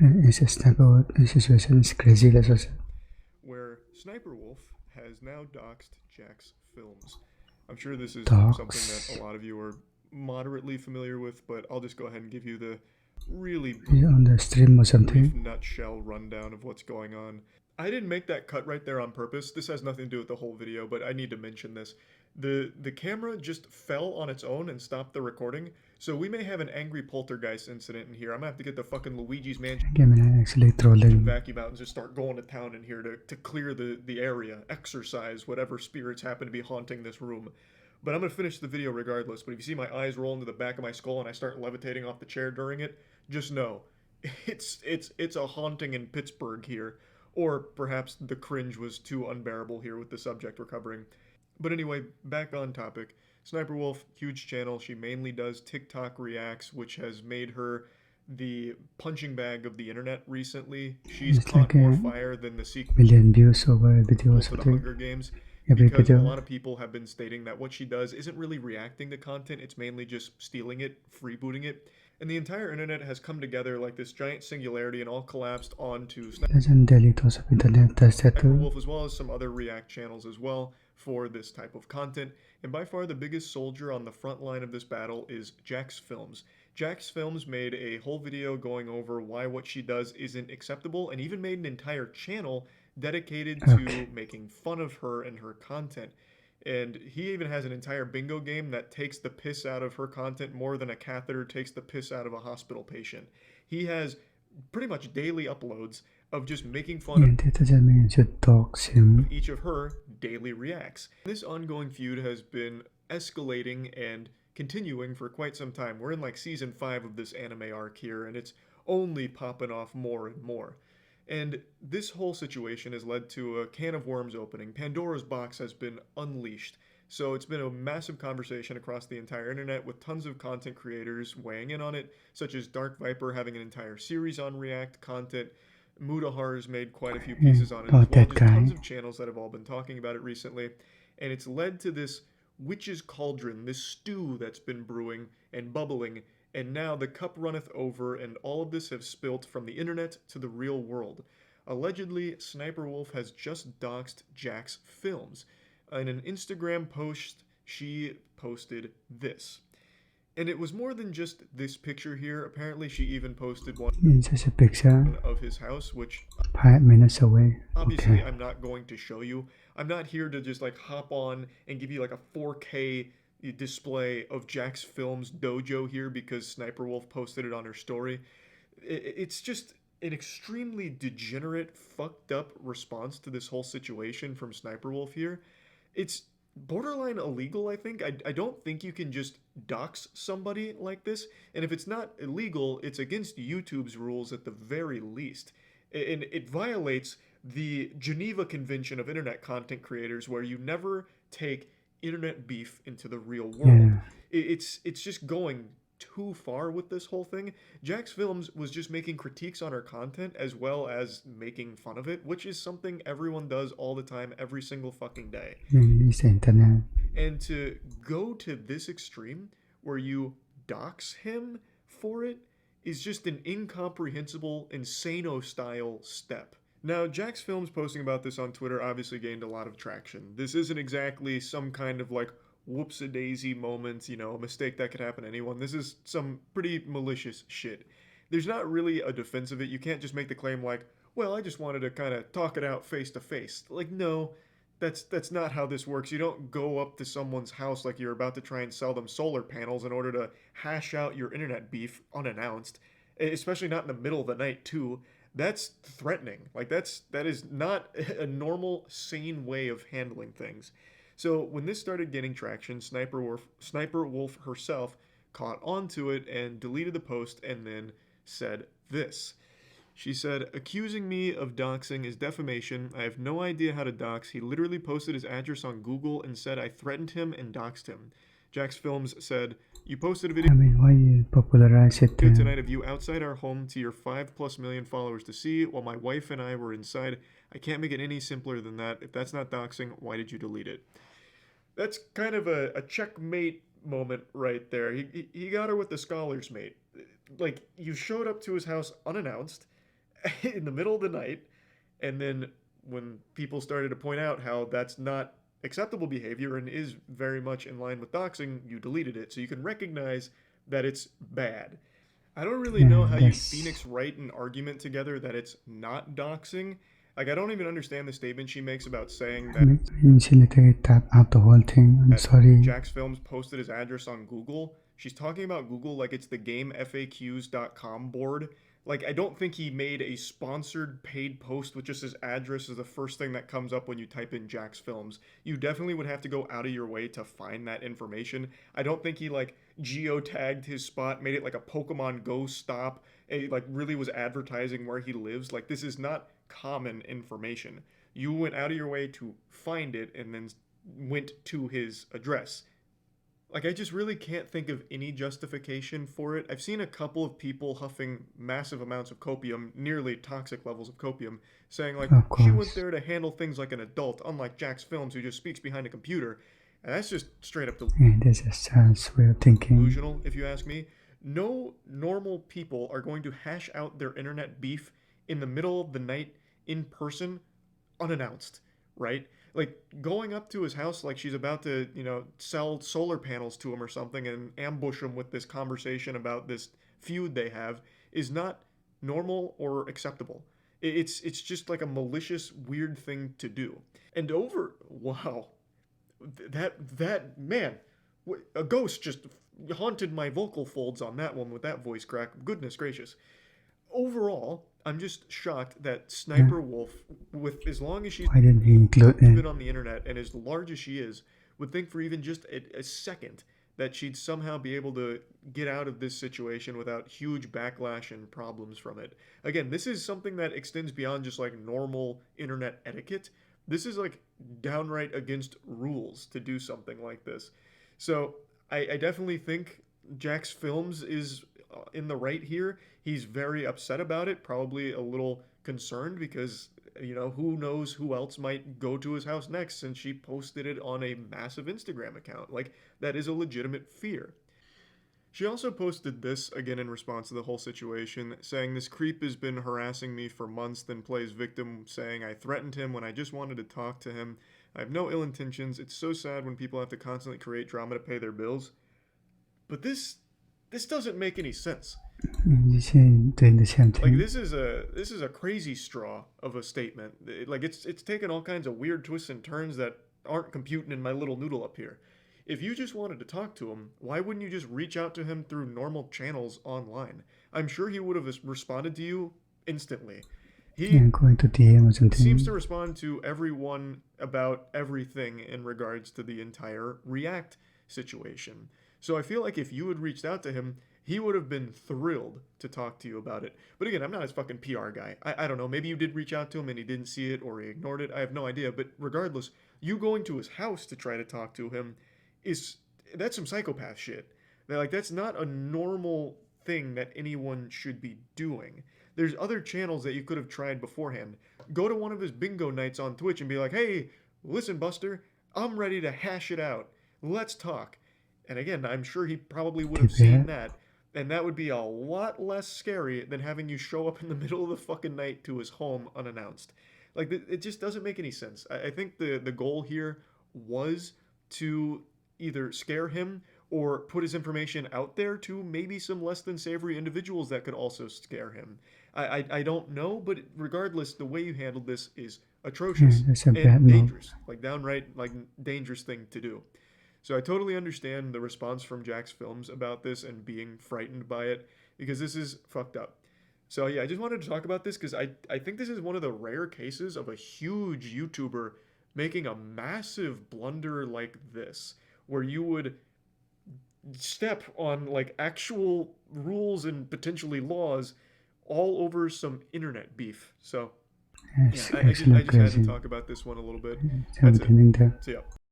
SSSniperWolf situation is crazy lah sosa. Where SSSniperWolf has now doxed jacksfilms. I'm sure this is something that a lot of you are moderately familiar with, but I'll just go ahead and give you the really on the stream or brief something. nutshell rundown of what's going on. I didn't make that cut right there on purpose. This has nothing to do with the whole video, but I need to mention this. The camera just fell on its own and stopped the recording, so we may have an angry poltergeist incident in here. I'm gonna have to get the fucking Luigi's Mansion Actually trolling. vacuum out and just start going to town in here to clear the area, exorcise whatever spirits happen to be haunting this room. But I'm gonna finish the video regardless. But if you see my eyes roll into the back of my skull and I start levitating off the chair during it, just know it's a haunting in Pittsburgh here. Or perhaps the cringe was too unbearable here with the subject we're covering. But anyway, back on topic. SSniperWolf, huge channel. She mainly does TikTok reacts, which has made her the punching bag of the internet recently. She's caught more fire than the sequel million views over a video to the Hunger Games. Every Because video. a lot of people have been stating that what she does isn't really reacting to content, it's mainly just stealing it, freebooting it. And the entire internet has come together like this giant singularity and all collapsed onto SSniperWolf as well as some other React channels as well for this type of content. And by far the biggest soldier on the front line of this battle is jacksfilms. jacksfilms made a whole video going over why what she does isn't acceptable and even made an entire channel dedicated to making fun of her and her content. And he even has an entire bingo game that takes the piss out of her content more than a catheter takes the piss out of a hospital patient. He has pretty much daily uploads of just making fun of each of her daily reacts. This ongoing feud has been escalating and continuing for quite some time. We're in like season 5 of this anime arc here, and it's only popping off more and more. And this whole situation has led to a can of worms opening. Pandora's box has been unleashed. So it's been a massive conversation across the entire internet with tons of content creators weighing in on it, such as Dark Viper having an entire series on React content. Mudahar's made quite a few pieces on it as well. Just tons of channels that have all been talking about it recently. And it's led to this witch's cauldron, this stew that's been brewing and bubbling. And now the cup runneth over, and all of this have spilt from the internet to the real world. Allegedly, SSniperWolf has just doxed jacksfilms. In an Instagram post, she posted this. And it was more than just this picture here. Apparently, she even posted one just a picture of his house, which 5 minutes away. Obviously, I'm not going to show you. I'm not here to just like hop on and give you like a 4K display of jacksfilms dojo here because SSniperWolf posted it on her story. It's just an extremely degenerate, fucked up response to this whole situation from SSniperWolf here. It's borderline illegal, I think. I don't think you can just dox somebody like this. And if it's not illegal, it's against YouTube's rules at the very least. And it violates the Geneva Convention of Internet Content Creators, where you never take internet beef into the real world. It's just going too far with this whole thing. jacksfilms was just making critiques on her content as well as making fun of it, which is something everyone does all the time, every single fucking day. And to go to this extreme where you dox him for it is just an incomprehensible, insano-style step. Now, jacksfilms posting about this on Twitter obviously gained a lot of traction. This isn't exactly some kind of like whoops-a-daisy moment, you know, a mistake that could happen to anyone. This is some pretty malicious shit. There's not really a defense of it. You can't just make the claim like, well, I just wanted to kind of talk it out face to face. Like, no, that's not how this works. You don't go up to someone's house like you're about to try and sell them solar panels in order to hash out your internet beef unannounced, especially not in the middle of the night too. That's threatening. Like that is not a normal, sane way of handling things. So when this started getting traction, SSniperWolf herself caught onto it and deleted the post and then said this. She said, "Accusing me of doxing is defamation. I have no idea how to dox. He literally posted his address on Google and said I threatened him and doxed him." jacksfilms said, "You posted a video why you popularize it tonight of you outside our home to your 5+ million followers to see while my wife and I were inside. I can't make it any simpler than that. If that's not doxing, why did you delete it?" That's kind of a checkmate moment right there. He got her with the scholar's mate. Like, you showed up to his house unannounced, in the middle of the night. And then when people started to point out how that's not acceptable behavior and is very much in line with doxing, you deleted it. So you can recognize that it's bad. I don't really know Yeah, how you that's Phoenix write an argument together that it's not doxing. Like, I don't even understand the statement she makes about saying I that mean, she literally tapped out the whole thing. I'm sorry. Jack's Films posted his address on Google. She's talking about Google like it's the gamefaqs.com board. Like, I don't think he made a sponsored paid post with just his address as the first thing that comes up when you type in Jack's Films. You definitely would have to go out of your way to find that information. I don't think he, like, geotagged his spot, made it like a Pokemon Go stop, and, like, really was advertising where he lives. Like, this is not common information. You went out of your way to find it and then went to his address. Like, I just really can't think of any justification for it. I've seen a couple of people huffing massive amounts of copium, nearly toxic levels of copium, saying, like, Of she went course. there to handle things like an adult, unlike Jack's Films, who just speaks behind a computer. And that's just straight up Yeah, this is Child's way of thinking. delusional, if you ask me. No normal people are going to hash out their internet beef in the middle of the night in person unannounced, right? Like, going up to his house like she's about to, sell solar panels to him or something and ambush him with this conversation about this feud they have is not normal or acceptable. It's just like a malicious, weird thing to do. And over, wow, that man, a ghost just haunted my vocal folds on that one with that voice crack. Goodness gracious. Overall, I'm just shocked that Yeah. Sniper Wolf, with as long as she's Why didn't he include been it? on the internet and as large as she is, would think for even just a second that she'd somehow be able to get out of this situation without huge backlash and problems from it. Again, this is something that extends beyond just like normal internet etiquette. This is like downright against rules to do something like this. So I definitely think Jack's Films is in the right here. He's very upset about it, probably a little concerned because, who knows who else might go to his house next since she posted it on a massive Instagram account. Like, that is a legitimate fear. She also posted this again in response to the whole situation, saying, "This creep has been harassing me for months," then plays victim, saying, "I threatened him when I just wanted to talk to him. I have no ill intentions. It's so sad when people have to constantly create drama to pay their bills." But this doesn't make any sense. She's doing the same Like, thing. this is a crazy straw of a statement. Like, it's taken all kinds of weird twists and turns that aren't computing in my little noodle up here. If you just wanted to talk to him, why wouldn't you just reach out to him through normal channels online? I'm sure he would have responded to you instantly. He Yeah, going to DM or seems to something. respond to everyone about everything in regards to the entire React situation. So I feel like if you had reached out to him, he would have been thrilled to talk to you about it. But again, I'm not his fucking PR guy. I don't know. Maybe you did reach out to him and he didn't see it or he ignored it. I have no idea. But regardless, you going to his house to try to talk to him is that's some psychopath shit. That's not a normal thing that anyone should be doing. There's other channels that you could have tried beforehand. Go to one of his bingo nights on Twitch and be like, "Hey, listen, Buster, I'm ready to hash it out. Let's talk." And again, I'm sure he probably would have Keep seen it. that. And that would be a lot less scary than having you show up in the middle of the fucking night to his home unannounced. Like, it just doesn't make any sense. I think the goal here was to either scare him or put his information out there to maybe some less than savory individuals that could also scare him. I don't know, but regardless, the way you handled this is Yeah, atrocious that's a bad and move. dangerous. Like, downright, like, dangerous thing to do. So I totally understand the response from Jack's Films about this and being frightened by it because this is fucked up. So yeah, I just wanted to talk about this because I think this is one of the rare cases of a huge YouTuber making a massive blunder like this, where you would step on like actual rules and potentially laws all over some internet beef. So yeah, It's I just actually had to crazy. talk about this one a little bit. It's That's it. everything in there. So yeah.